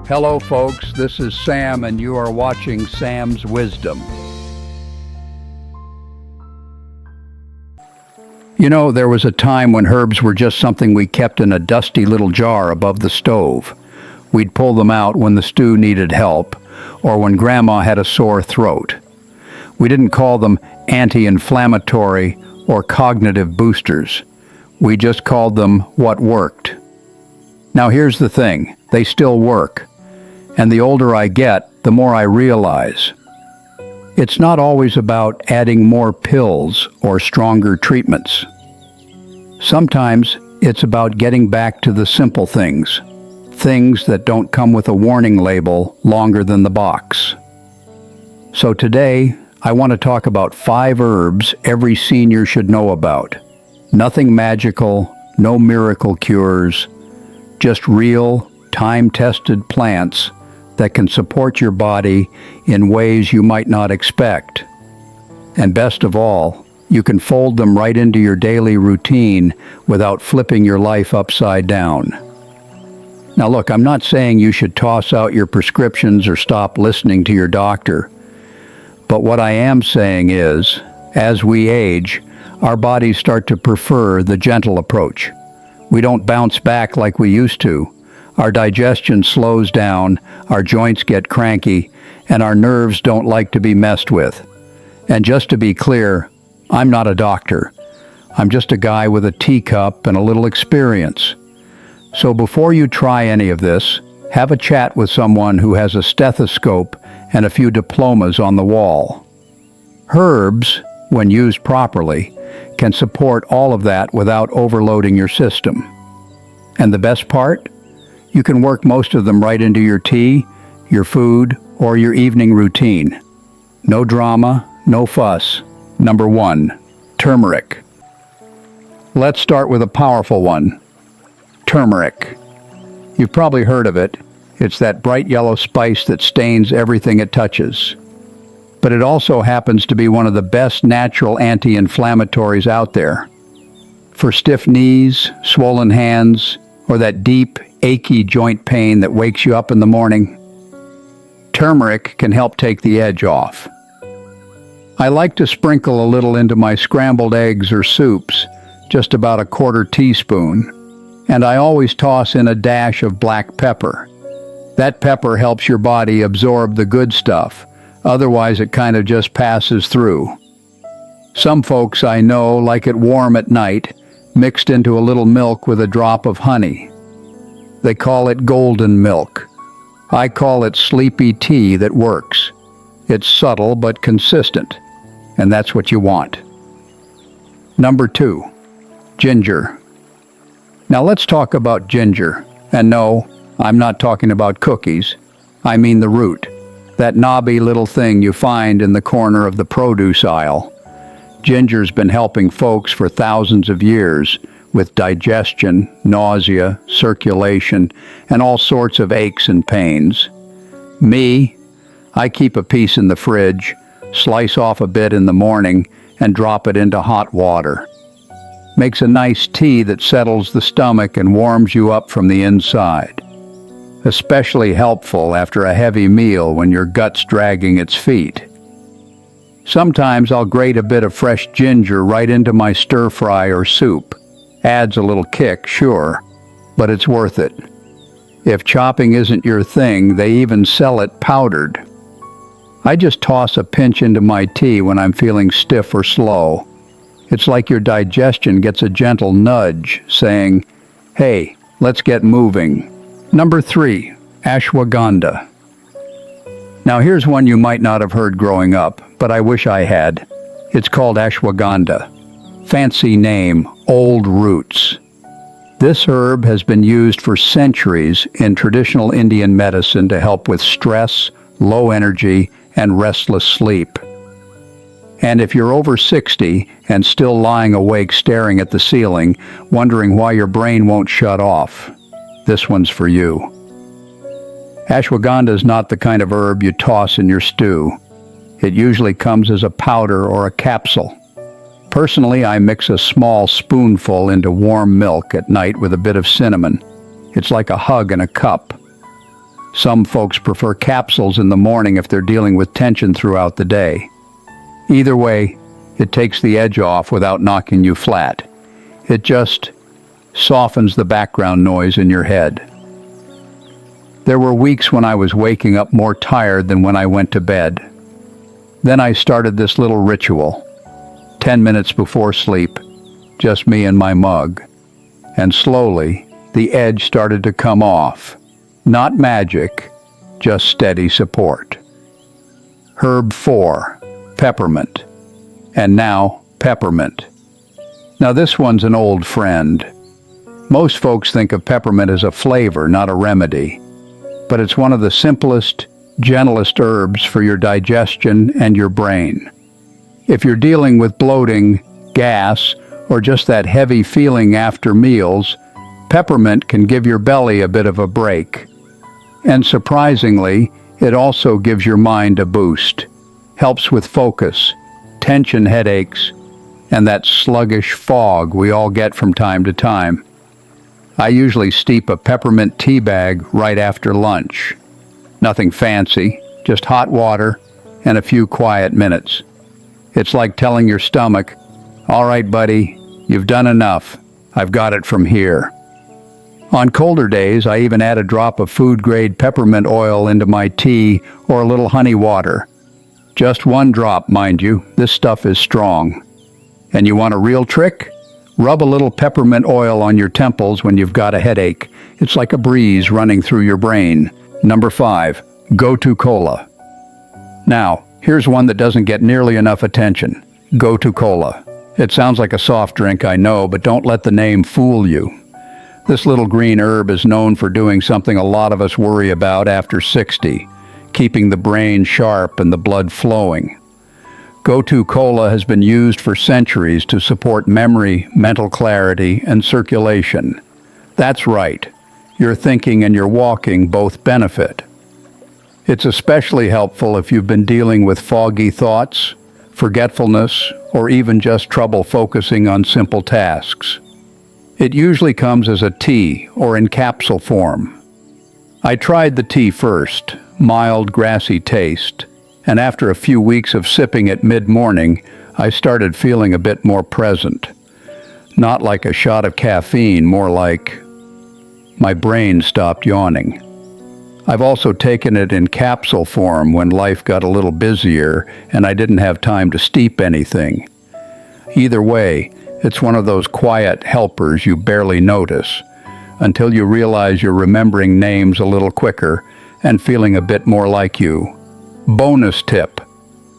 Hello folks, this is Sam and you are watching Sam's Wisdom. You know, there was a time when herbs were just something we kept in a dusty little jar above the stove. We'd pull them out when the stew needed help, or when Grandma had a sore throat. We didn't call them anti-inflammatory or cognitive boosters. We just called them what worked. Now here's the thing, they still work. And the older I get, the more I realize. It's not always about adding more pills or stronger treatments. Sometimes it's about getting back to the simple things that don't come with a warning label longer than the box. So today, I want to talk about 5 herbs every senior should know about. Nothing magical, no miracle cures, just real, time-tested plants that can support your body in ways you might not expect. And best of all, you can fold them right into your daily routine without flipping your life upside down. Now look, I'm not saying you should toss out your prescriptions or stop listening to your doctor. But what I am saying is, as we age, our bodies start to prefer the gentle approach. We don't bounce back like we used to. Our digestion slows down, our joints get cranky, and our nerves don't like to be messed with. And just to be clear, I'm not a doctor. I'm just a guy with a teacup and a little experience. So before you try any of this, have a chat with someone who has a stethoscope and a few diplomas on the wall. Herbs, when used properly, can support all of that without overloading your system. And the best part? You can work most of them right into your tea, your food, or your evening routine. No drama, no fuss. Number 1, turmeric. Let's start with a powerful one. Turmeric. You've probably heard of it. It's that bright yellow spice that stains everything it touches. But it also happens to be one of the best natural anti-inflammatories out there. For stiff knees, swollen hands, or that deep, achy joint pain that wakes you up in the morning, turmeric can help take the edge off. I like to sprinkle a little into my scrambled eggs or soups, just about a 1/4 teaspoon, and I always toss in a dash of black pepper. That pepper helps your body absorb the good stuff, otherwise it kind of just passes through. Some folks I know like it warm at night, mixed into a little milk with a drop of honey. They call it golden milk. I call it sleepy tea that works. It's subtle but consistent, and that's what you want. Number 2, ginger. Now let's talk about ginger. And no, I'm not talking about cookies. I mean the root, that knobby little thing you find in the corner of the produce aisle. Ginger's been helping folks for thousands of years with digestion, nausea, circulation, and all sorts of aches and pains. Me, I keep a piece in the fridge, slice off a bit in the morning, and drop it into hot water. Makes a nice tea that settles the stomach and warms you up from the inside. Especially helpful after a heavy meal when your gut's dragging its feet. Sometimes I'll grate a bit of fresh ginger right into my stir-fry or soup. Adds a little kick, sure, but it's worth it. If chopping isn't your thing, they even sell it powdered. I just toss a pinch into my tea when I'm feeling stiff or slow. It's like your digestion gets a gentle nudge, saying, "Hey, let's get moving." Number 3, ashwagandha. Now here's one you might not have heard growing up, but I wish I had. It's called ashwagandha. Fancy name, old roots. This herb has been used for centuries in traditional Indian medicine to help with stress, low energy, and restless sleep. And if you're over 60 and still lying awake staring at the ceiling, wondering why your brain won't shut off, this one's for you. Ashwagandha is not the kind of herb you toss in your stew. It usually comes as a powder or a capsule. Personally, I mix a small spoonful into warm milk at night with a bit of cinnamon. It's like a hug in a cup. Some folks prefer capsules in the morning if they're dealing with tension throughout the day. Either way, it takes the edge off without knocking you flat. It just softens the background noise in your head. There were weeks when I was waking up more tired than when I went to bed. Then I started this little ritual. 10 minutes before sleep, just me and my mug. And slowly, the edge started to come off. Not magic, just steady support. Herb 4, peppermint. And now, peppermint. Now this one's an old friend. Most folks think of peppermint as a flavor, not a remedy. But it's one of the simplest, gentlest herbs for your digestion and your brain. If you're dealing with bloating, gas, or just that heavy feeling after meals, peppermint can give your belly a bit of a break. And surprisingly, it also gives your mind a boost. Helps with focus, tension headaches, and that sluggish fog we all get from time to time. I usually steep a peppermint tea bag right after lunch. Nothing fancy, just hot water and a few quiet minutes. It's like telling your stomach, "All right, buddy, you've done enough. I've got it from here." On colder days, I even add a drop of food-grade peppermint oil into my tea or a little honey water. Just one drop, mind you. This stuff is strong. And you want a real trick? Rub a little peppermint oil on your temples when you've got a headache. It's like a breeze running through your brain. Number 5, gotu kola. Now, here's one that doesn't get nearly enough attention. Gotu kola. It sounds like a soft drink, I know, but don't let the name fool you. This little green herb is known for doing something a lot of us worry about after 60, keeping the brain sharp and the blood flowing. Gotu kola has been used for centuries to support memory, mental clarity, and circulation. That's right. Your thinking and your walking both benefit. It's especially helpful if you've been dealing with foggy thoughts, forgetfulness, or even just trouble focusing on simple tasks. It usually comes as a tea or in capsule form. I tried the tea first, mild grassy taste, and after a few weeks of sipping it mid-morning, I started feeling a bit more present. Not like a shot of caffeine, more like my brain stopped yawning. I've also taken it in capsule form when life got a little busier and I didn't have time to steep anything. Either way, it's one of those quiet helpers you barely notice until you realize you're remembering names a little quicker and feeling a bit more like you. Bonus tip: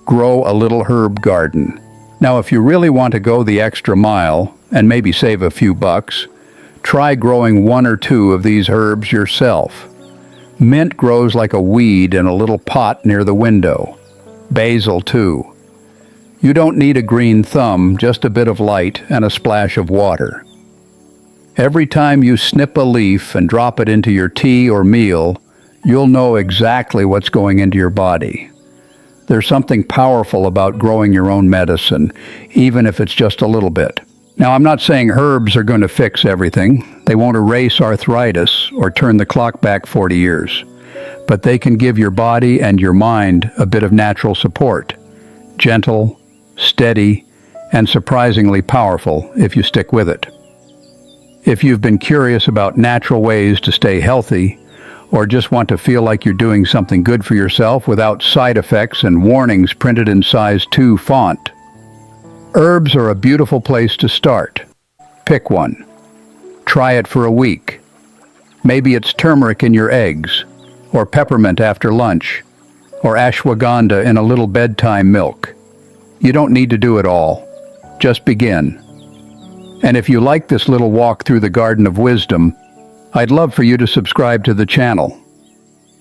grow a little herb garden. Now, if you really want to go the extra mile and maybe save a few bucks, try growing 1 or 2 of these herbs yourself. Mint grows like a weed in a little pot near the window. Basil, too. You don't need a green thumb, just a bit of light and a splash of water. Every time you snip a leaf and drop it into your tea or meal, you'll know exactly what's going into your body. There's something powerful about growing your own medicine, even if it's just a little bit. Now, I'm not saying herbs are going to fix everything. They won't erase arthritis or turn the clock back 40 years. But they can give your body and your mind a bit of natural support. Gentle, steady, and surprisingly powerful if you stick with it. If you've been curious about natural ways to stay healthy, or just want to feel like you're doing something good for yourself without side effects and warnings printed in size 2 font, herbs are a beautiful place to start. Pick one. Try it for a week. Maybe it's turmeric in your eggs, or peppermint after lunch, or ashwagandha in a little bedtime milk. You don't need to do it all. Just begin. And if you like this little walk through the Garden of Wisdom, I'd love for you to subscribe to the channel.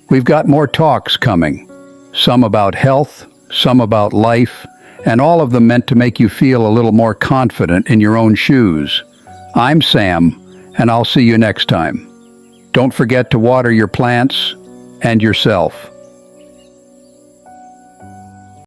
We've got more talks coming, some about health, some about life, and all of them meant to make you feel a little more confident in your own shoes. I'm Sam, and I'll see you next time. Don't forget to water your plants and yourself.